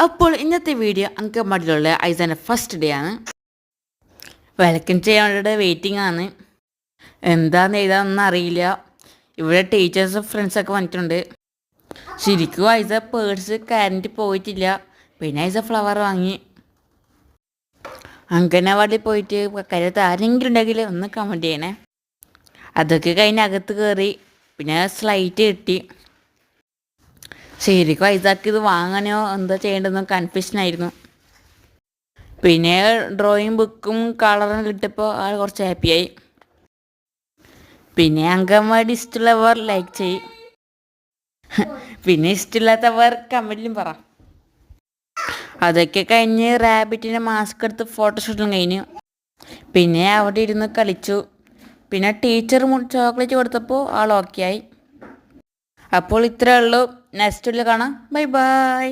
അപ്പോൾ ഇന്നത്തെ video അങ്കമാടിയിലുള്ള ഐസാൻ്റെ first day ആണ്. വെൽക്കം ചെയ്യാനുള്ള വെയിറ്റിംഗ് ആണ്. എന്താണെന്ന് എഴുതാനൊന്നും അറിയില്ല. ഇവിടെ ടീച്ചേഴ്സും ഫ്രണ്ട്സൊക്കെ വന്നിട്ടുണ്ട്. ശരിക്കും ഐസ പേഴ്സ് കറണ്ട് പോയിട്ടില്ല. പിന്നെ ഐസ ഫ്ലവർ വാങ്ങി. അങ്കനവാടിയിൽ പോയിട്ട് കരുത്ത് ആരെങ്കിലും ഉണ്ടെങ്കിൽ ഒന്ന് കമൻറ്റ് ചെയ്യണേ. അതൊക്കെ കഴിഞ്ഞ് അകത്ത് കയറി. പിന്നെ സ്ലൈറ്റ് കിട്ടി. ശരിക്കും ഐസാക്ക് ഇത് വാങ്ങാനോ എന്താ ചെയ്യേണ്ടതെന്നോ കൺഫ്യൂഷനായിരുന്നു. പിന്നെ ഡ്രോയിങ് ബുക്കും കളറും കിട്ടിയപ്പോൾ ആൾ കുറച്ച് ഹാപ്പിയായി. പിന്നെ അങ്കൻവാടി ഇഷ്ടമുള്ളവർ ലൈക്ക് ചെയ്യും. പിന്നെ ഇഷ്ടമില്ലാത്തവർ കമൻറ്റിലും പറ. അതൊക്കെ കഴിഞ്ഞ് റാബിറ്റിൻ്റെ മാസ്ക് എടുത്ത് ഫോട്ടോഷൂട്ടും കഴിഞ്ഞു. പിന്നെ അവിടെ ഇരുന്ന് കളിച്ചു. പിന്നെ ടീച്ചർ ചോക്ലേറ്റ് കൊടുത്തപ്പോൾ ആൾ ഓക്കെ ആയി. അപ്പോൾ ഇത്രയേ ഉള്ളൂ. നെക്സ്റ്റ് വീഡിയോയിൽ കാണാം. Bye bye.